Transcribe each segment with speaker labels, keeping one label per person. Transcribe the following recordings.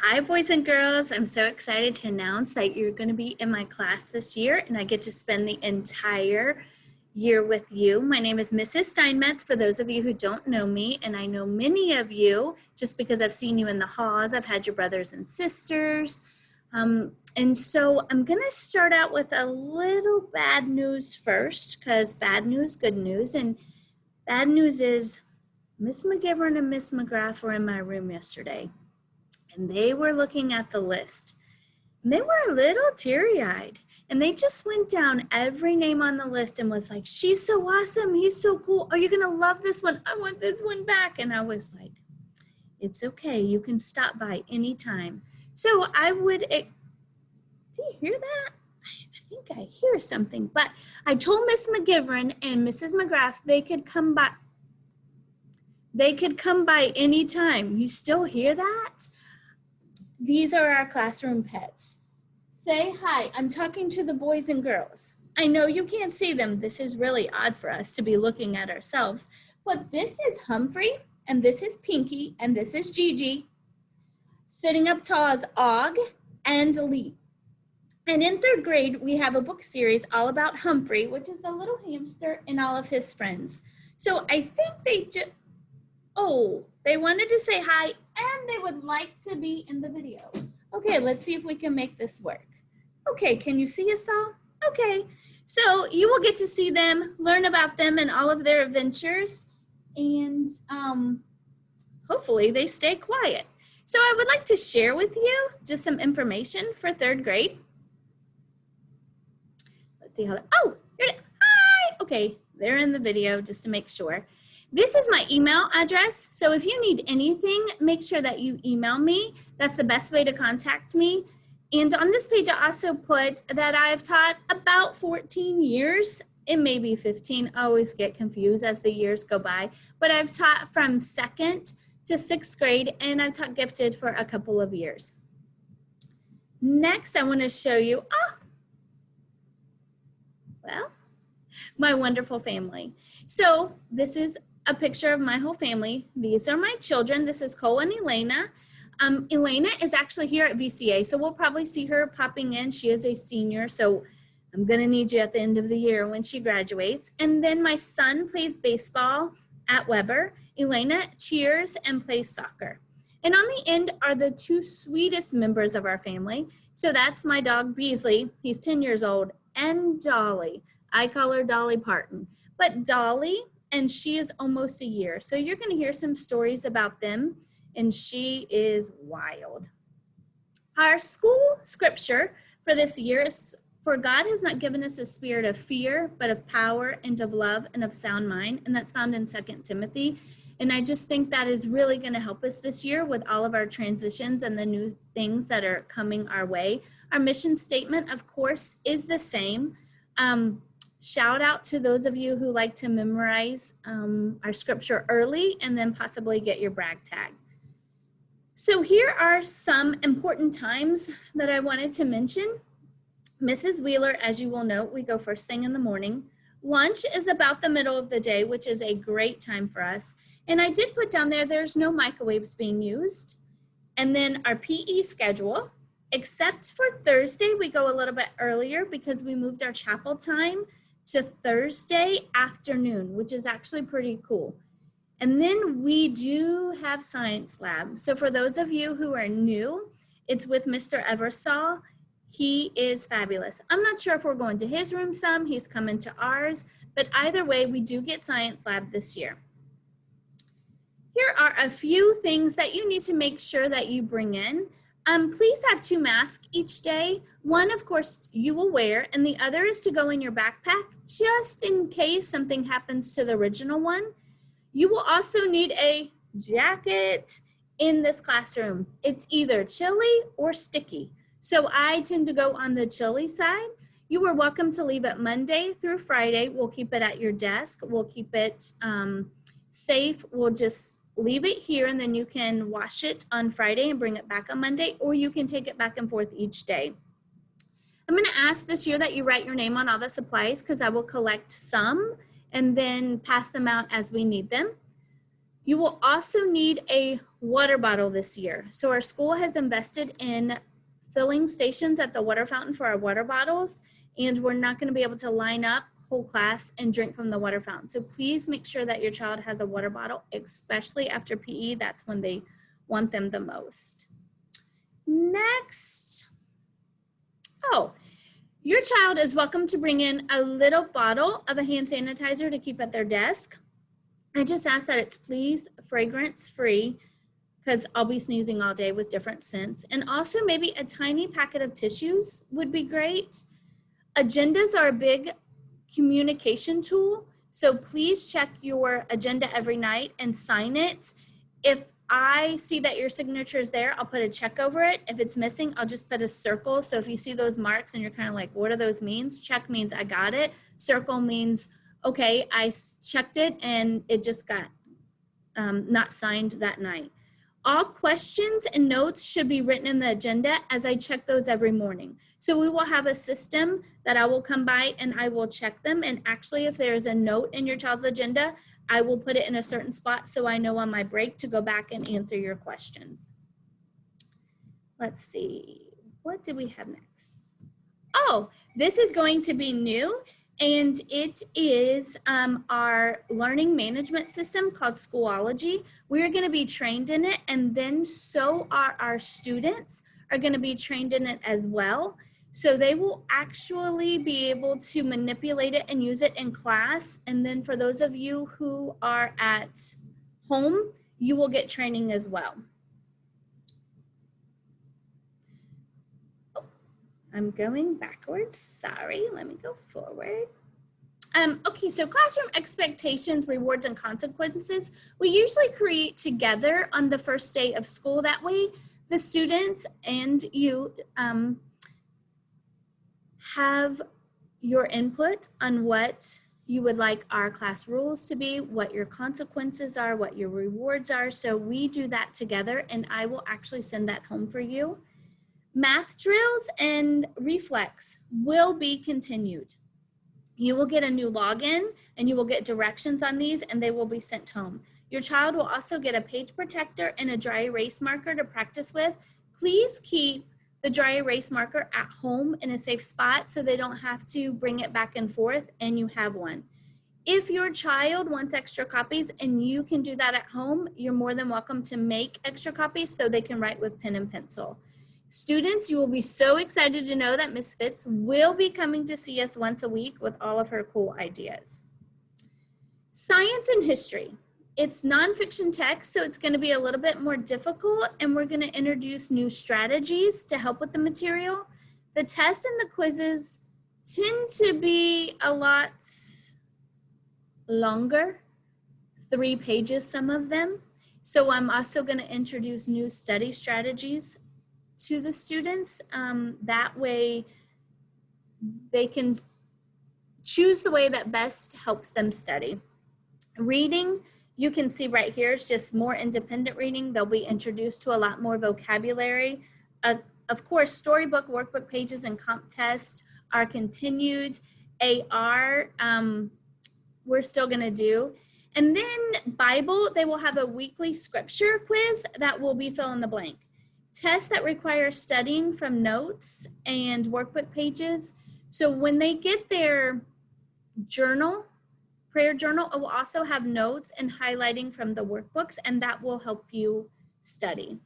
Speaker 1: Hi, boys and girls. I'm so excited to announce that you're going to be in my class this year, and I get to spend the entire year with you. My name is Mrs. Steinmetz, for those of you who don't know me, and I know many of you just because I've seen you in the halls. I've had your brothers and sisters. And so I'm going to start out with a little bad news first, because bad news, good news. And bad news is Miss McGivern and Miss McGrath were in my room yesterday, and they were looking at the list. And they were a little teary-eyed, and they just went down every name on the list and was like, she's so awesome, he's so cool, are you gonna love this one? I want this one back. And I was like, it's okay, you can stop by anytime. So I would, do you hear that? I think I hear something, but I told Miss McGivern and Mrs. McGrath they could come by. They could come by anytime. You still hear that? These are our classroom pets. Say hi. I'm talking to the boys and girls. I know you can't see them. This is really odd for us to be looking at ourselves. But this is Humphrey, and this is Pinky, and this is Gigi. Sitting up tall is Og and Lee. And in third grade, we have a book series all about Humphrey, which is the little hamster and all of his friends. So I think they wanted to say hi, and they would like to be in the video. Okay, let's see if we can make this work. Okay, can you see us all? Okay, so you will get to see them, learn about them and all of their adventures, and hopefully they stay quiet. So I would like to share with you just some information for third grade. Let's see how hi! Okay, they're in the video just to make sure. This is my email address, so if you need anything, make sure that you email me. That's the best way to contact me. And on this page, I also put that I've taught about 14 years. It may be 15. I always get confused as the years go by. But I've taught from 2nd to 6th grade, and I've taught gifted for a couple of years. Next, I want to show you, my wonderful family. So this is a picture of my whole family. These are my children. This is Cole and Elena. Elena is actually here at VCA, so we'll probably see her popping in. She is a senior, so I'm gonna need you at the end of the year when she graduates. And then my son plays baseball at Weber. Elena cheers and plays soccer. And on the end are the two sweetest members of our family. So that's my dog Beasley, he's 10 years old, and Dolly. I call her Dolly Parton. But Dolly, and she is almost a year. So you're going to hear some stories about them, and she is wild. Our school scripture for this year is, for God has not given us a spirit of fear, but of power and of love and of sound mind. And that's found in 2 Timothy. And I just think that is really going to help us this year with all of our transitions and the new things that are coming our way. Our mission statement, of course, is the same. Shout out to those of you who like to memorize our scripture early and then possibly get your brag tag. So here are some important times that I wanted to mention. Mrs. Wheeler, as you will know, we go first thing in the morning. Lunch is about the middle of the day, which is a great time for us. And I did put down there's no microwaves being used. And then our PE schedule, except for Thursday, we go a little bit earlier because we moved our chapel time to Thursday afternoon, which is actually pretty cool. And then we do have science lab. So for those of you who are new, it's with Mr. Eversall. He is fabulous. I'm not sure if we're going to his room some, he's coming to ours, but either way, we do get science lab this year. Here are a few things that you need to make sure that you bring in. Please have 2 masks each day. One, of course, you will wear, and the other is to go in your backpack just in case something happens to the original one. You will also need a jacket in this classroom. It's either chilly or sticky. So I tend to go on the chilly side. You are welcome to leave it Monday through Friday. We'll keep it at your desk. We'll keep it safe. We'll just leave it here, and then you can wash it on Friday and bring it back on Monday, or you can take it back and forth each day. I'm going to ask this year that you write your name on all the supplies because I will collect some and then pass them out as we need them. You will also need a water bottle this year. So our school has invested in filling stations at the water fountain for our water bottles, and we're not going to be able to line up whole class and drink from the water fountain. So please make sure that your child has a water bottle, especially after PE. That's when they want them the most. Next. Oh, your child is welcome to bring in a little bottle of a hand sanitizer to keep at their desk. I just ask that it's please fragrance free, because I'll be sneezing all day with different scents. And also maybe a tiny packet of tissues would be great. Agendas are a big communication tool. So please check your agenda every night and sign it. If I see that your signature is there, I'll put a check over it. If it's missing, I'll just put a circle. So if you see those marks and you're kind of like, what do those means? Check means I got it. Circle means, okay, I checked it and it just got not signed that night. All questions and notes should be written in the agenda as I check those every morning. So we will have a system that I will come by and I will check them. And actually, if there's a note in your child's agenda, I will put it in a certain spot so I know on my break to go back and answer your questions. Let's see, what do we have next? Oh, this is going to be new. And it is our learning management system called Schoology. We're going to be trained in it, and then so are our students are going to be trained in it as well. So they will actually be able to manipulate it and use it in class. And then for those of you who are at home, you will get training as well. I'm going backwards, sorry, let me go forward. Okay, so classroom expectations, rewards, and consequences, we usually create together on the first day of school. That way, the students and you have your input on what you would like our class rules to be, what your consequences are, what your rewards are. So we do that together, and I will actually send that home for you. Math drills and reflex will be continued. You will get a new login and you will get directions on these, and they will be sent home. Your child will also get a page protector and a dry erase marker to practice with. Please keep the dry erase marker at home in a safe spot so they don't have to bring it back and forth, and you have one. If your child wants extra copies and you can do that at home, you're more than welcome to make extra copies so they can write with pen and pencil. Students, you will be so excited to know that Ms. Fitz will be coming to see us once a week with all of her cool ideas. Science and history. It's nonfiction text, so it's going to be a little bit more difficult, and we're going to introduce new strategies to help with the material. The tests and the quizzes tend to be a lot longer, 3 pages, some of them. So I'm also going to introduce new study strategies to the students. That way they can choose the way that best helps them study. Reading, you can see right here, it's just more independent reading. They'll be introduced to a lot more vocabulary. Of course, storybook, workbook pages, and comp tests are continued. AR, we're still gonna do. And then Bible, they will have a weekly scripture quiz that will be fill in the blank. Tests that require studying from notes and workbook pages. So when they get their journal, prayer journal, it will also have notes and highlighting from the workbooks, and that will help you study.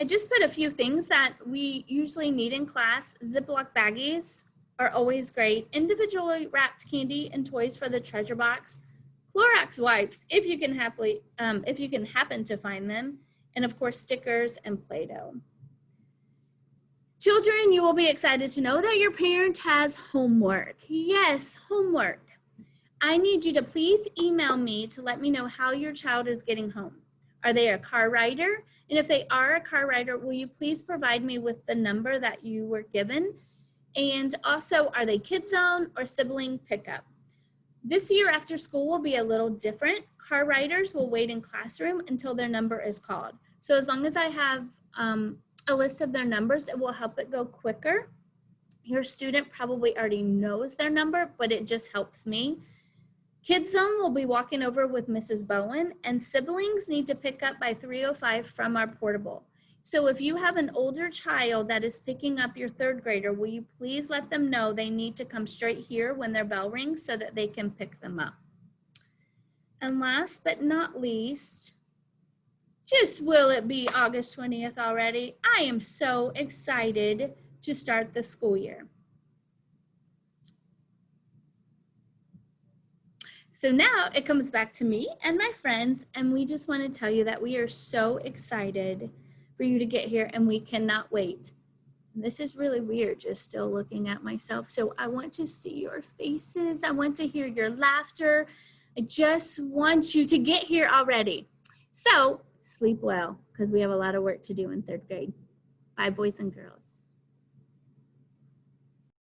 Speaker 1: I just put a few things that we usually need in class. Ziploc baggies are always great. Individually wrapped candy and toys for the treasure box. Clorox wipes, if you can happen to find them, and of course stickers and Play-Doh. Children, you will be excited to know that your parent has homework. Yes, homework. I need you to please email me to let me know how your child is getting home. Are they a car rider? And if they are a car rider, will you please provide me with the number that you were given? And also, are they Kid Zone or sibling pickup? This year after school will be a little different. Car riders will wait in classroom until their number is called. So as long as I have a list of their numbers, it will help it go quicker. Your student probably already knows their number, but it just helps me. Kids Zone will be walking over with Mrs. Bowen, and siblings need to pick up by 3:05 from our portable. So if you have an older child that is picking up your third grader, will you please let them know they need to come straight here when their bell rings so that they can pick them up. And last but not least, just will it be August 20th already? I am so excited to start the school year. So now it comes back to me and my friends, and we just want to tell you that we are so excited for you to get here, and we cannot wait. And this is really weird, just still looking at myself. So I want to see your faces. I want to hear your laughter. I just want you to get here already. So sleep well, because we have a lot of work to do in third grade. Bye, boys and girls.